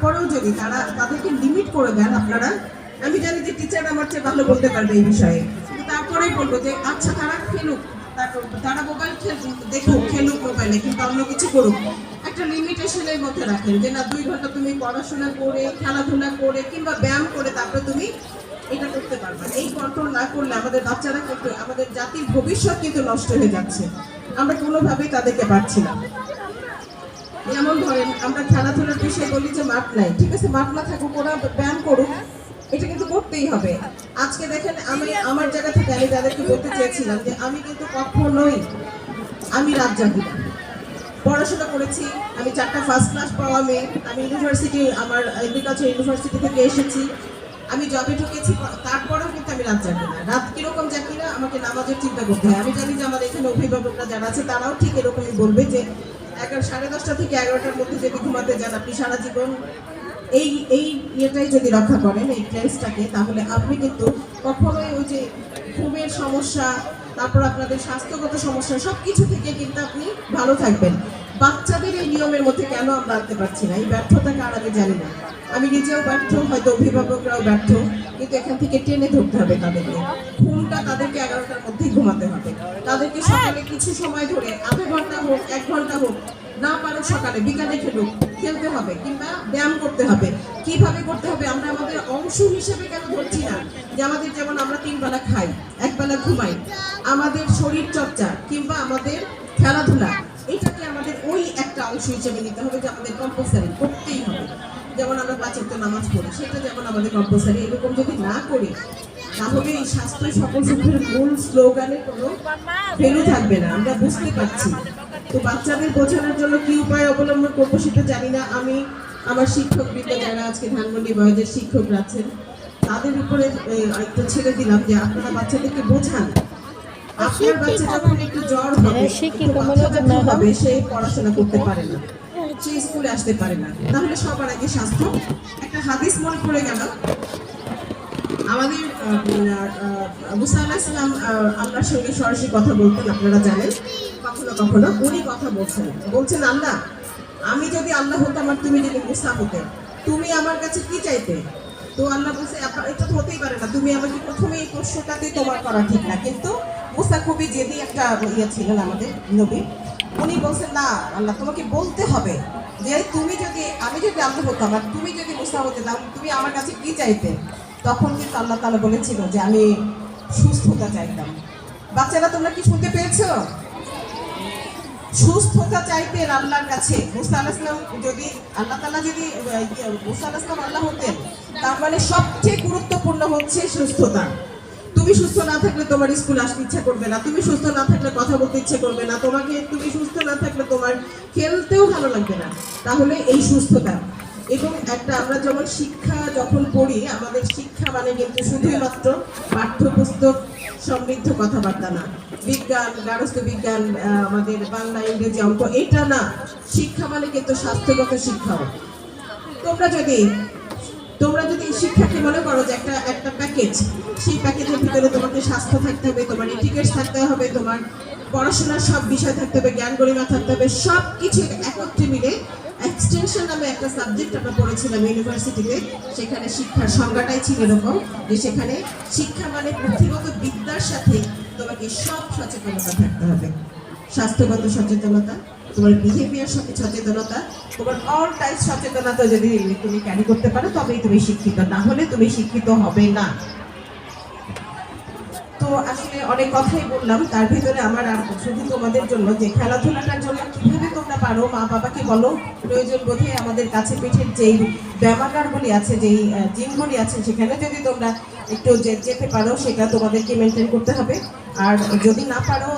তারপরেও যদি তাদেরকে লিমিট করে দেন আপনারা, আমি জানি যে টিচার আমার চেয়ে ভালো বলতে পারবে এই বিষয়ে, তারপরেই বলবো যে আচ্ছা তারা খেলুক, তারা মোবাইল দেখুক, খেলুক মোবাইলে, কিন্তু অন্য কিছু করুক, একটা লিমিটেশনের মধ্যে রাখেন যে না 2 ঘন্টা তুমি পড়াশোনা করে, খেলাধুলা করে কিংবা ব্যায়াম করে তারপরে তুমি এটা করতে পারবে। এই কন্ট্রোল না করলে আমাদের বাচ্চারা কিন্তু, আমাদের জাতির ভবিষ্যৎ কিন্তু নষ্ট হয়ে যাচ্ছে। আমরা কোনোভাবেই তাদেরকে পারছি না। যেমন ধরেন আমরা খেলাধুলার বিষয়ে বলি যে মাঠ নাই, ঠিক আছে, মাঠ না থাকুক, ওরা ব্যায়াম করুক, এটা কিন্তু করতেই হবে। আজকে দেখেন আমি আমার জায়গা থেকে আমি তাদেরকে বলতে চেয়েছিলাম যে আমি কিন্তু কখনোই আমি রাত জাগি না, পড়াশোনা করেছি, আমি 4টা ফার্স্ট ক্লাস পাওয়া মেয়ে, আমি ইউনিভার্সিটি, আমার এগ্রিকালচার ইউনিভার্সিটি থেকে এসেছি, আমি জবে ঢুকেছি, তারপরেও কিন্তু আমি রাত জাগি না। রাত কিরকম জাগি না, আমাকে নামাজের চিন্তা করতে হয়। আমি জানি যে আমাদের এখানে অভিভাবকরা যারা আছে তারাও ঠিক এরকমই বলবে যে 10:30 থেকে 11টার মধ্যে যদি ঘুমাতে যান আপনি সারা জীবন এই এই ইয়েটাই যদি রক্ষা করেন, এই ট্রেন্সটাকে, তাহলে আপনি কিন্তু কখনোই ওই যে ঘুমের সমস্যা, তারপর আপনাদের স্বাস্থ্যগত সমস্যা, সব কিছু থেকে কিন্তু আপনি ভালো থাকবেন। বাচ্চাদের এই নিয়মের মধ্যে কেন আমরা আনতে পারছি না, এই ব্যর্থতা কার আমি জানি না। আমি নিজেও ব্যর্থ, হয়তো অভিভাবকরাও ব্যর্থ, কিন্তু এখান থেকে টেনে ধরতে হবে তাদেরকে। ঘুমটা তাদেরকে 11টার মধ্যেই ঘুমাতে হবে। তাদেরকে সকালে কিছু সময় ধরে, আধা ঘন্টা হোক, 1 ঘন্টা হোক, না পারো সকালে, বিকালে খেলতে হবে কিংবা ব্যায়াম করতে হবে। কিভাবে করতে হবে আমরা আমাদের অংশ হিসেবে কেন ধরছি না? যে আমাদের, যেমন আমরা 3 বেলা খাই, 1 বেলা ঘুমাই, আমাদের শরীর চর্চা কিংবা আমাদের খেলাধুলা, এটাকে আমাদের ওই একটা অংশ হিসেবে নিতে হবে যে আমাদের কম্পালসারি করতেই হবে। যেমন আমরা 5 ওয়াক্ত নামাজ পড়ি, সেটা যেমন আমাদের কম্পালসারি, এরকম যদি না করি তাহলে এই স্বাস্থ্য সকল সুখের মূল স্লোগানের কোনো ভ্যালু থাকবে না। আমরা বুঝতে পারছি। তো বাচ্চাদের বোঝানোর জন্য কি উপায় অবলম্বন করবো সেটা জানি না। আমি আমার শিক্ষকবৃন্দ যারা আজকে ধানমন্ডি বয়েজের শিক্ষকরা আছেন তাদের উপরে একটা ছেড়ে দিলাম যে আপনারা বাচ্চাদেরকে বোঝান। আপনার বাচ্চা যখন একটু জ্বর হবে, সে পড়াশোনা করতে পারে না, সে স্কুলে আসতে পারে না, তাহলে সবার আগে স্বাস্থ্য। একটা হাদিস মনে পড়ে গেল, আমাদের মুসা আলাইহিস সালাম আল্লাহর সঙ্গে সরাসরি কথা বলতেন, আপনারা জানেন। কখনো কখনো উনি কথা বলছেন আল্লাহ, আমি যদি আল্লাহ হতাম আর তুমি যদি মুসা হতে, তুমি আমার কাছে কি চাইতে? তো আল্লাহ বলছে এটা তো হতেই পারে না, তুমি আমাকে প্রথমে এই প্রশ্নটাতেই তোমার করা ঠিক না। কিন্তু মুসা খুবই জেদি একটা ইয়ে ছিলেন আমাদের নবী, উনি বলছেন না আল্লাহ, তোমাকে বলতে হবে যে আমি যদি আল্লাহ হতাম আর তুমি যদি মুসা হতে, তুমি আমার কাছে কি চাইতে? তখন কিন্তু আল্লাহ তাআলা বলেছিল যে আমি সুস্থতা চাইতাম। বাচ্চারা তোমরা কি শুনতে পেয়েছো? সুস্থতা চাইতে আল্লাহর কাছে। মুসা আলাইহিস সালাম যদি আল্লাহ তাআলা যদি মুসা আলাইহিস সালাম আল্লাহ হতেন, তার মানে সবচেয়ে গুরুত্বপূর্ণ হচ্ছে সুস্থতা। তুমি সুস্থ না থাকলে তোমার স্কুল আসতে ইচ্ছা করবে না, তুমি সুস্থ না থাকলে কথা বলতে ইচ্ছে করবে না, তুমি সুস্থ না থাকলে তোমার খেলতেও ভালো লাগবে না। তাহলে এই সুস্থতা এবং একটা, আমরা যেমন শিক্ষা যখন পড়ি, আমাদের শিক্ষা মানে কিন্তু শুধুই মাত্র পাঠ্যপুস্তক সমৃদ্ধ কথাবার্তা না, বিজ্ঞান, গার্হস্থ্য বিজ্ঞান, আমাদের বাংলা, ইংরেজি, অঙ্ক, এটা না। শিক্ষা মানে কিন্তু স্বাস্থ্যগত শিক্ষাও। তোমরা যদি শিক্ষাকে মনে করো যে একটা প্যাকেজ, সেই প্যাকেজের ভিতরে তোমাকে স্বাস্থ্য থাকতে হবে, তোমার ইটিকেটস থাকতে হবে, তোমার পড়াশোনার সব বিষয় থাকতে হবে, জ্ঞান গরিমা থাকতে হবে, সব কিছু একত্রে মিলে এক্সটেনশন নামে একটা সাবজেক্ট আমরা পড়েছিলাম ইউনিভার্সিটিতে। সেখানে শিক্ষার সংজ্ঞাটাই ছিল এরকম যে সেখানে শিক্ষা মানে পুঁথিগত বিদ্যার সাথে তোমাকে সব সচেতনতা থাকতে হবে। স্বাস্থ্যগত সচেতনতা, তোমার বিহেভিয়ার সচেতনতা, তোমার অল টাইপ সচেতনতা যদি তুমি ক্যারি করতে পারো তবেই তুমি শিক্ষিত, না হলে তুমি শিক্ষিত হবে না। তো আসলে অনেক কথাই বললাম, তার ভিতরে আমার আর শুধু তোমাদের জন্য যে খেলাধুলাটার জন্য কিভাবে তোমরা পারো, মা বাবাকে বলো, প্রয়োজন বোধে আমাদের কাছে পিঠের যেই ব্যায়ামাগারগুলি আছে, যেই জিমগুলি আছে, সেখানে যদি তোমরা একটু যেতে পারো, সেটা তোমাদেরকে মেনটেন করতে হবে। আর যদি না পারো,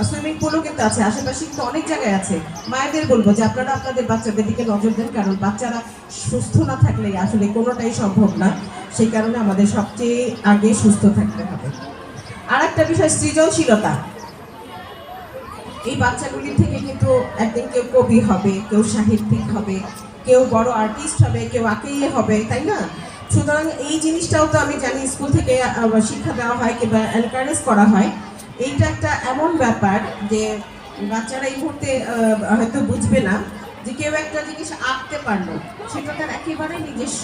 সুইমিং পুলও কিন্তু আছে আশেপাশে, কিন্তু অনেক জায়গায় আছে। মায়েদের বলবো যে আপনারা আপনাদের বাচ্চাদের দিকে নজর দেন, কারণ বাচ্চারা সুস্থ না থাকলে আসলে কোনোটাই সম্ভব না। সেই কারণে আমাদের সবচেয়ে আগে সুস্থ থাকতে হবে। আর একটা বিষয়, সৃজনশীলতা। এই বাচ্চাগুলির থেকে কিন্তু একদিন কেউ কবি হবে, কেউ সাহিত্যিক হবে, কেউ বড় আর্টিস্ট হবে, কেউ আঁকিয়ে হবে, তাই না? সুতরাং এই জিনিসটাও তো আমি জানি স্কুল থেকে শিক্ষা দেওয়া হয় কিংবা এনকারেজ করা হয়। এইটা একটা এমন ব্যাপার যে বাচ্চারা এই মুহূর্তে হয়তো বুঝবে না, যে কেউ একটা জিনিস আঁকতে পারলো, সেটা তার একেবারে নিজস্ব।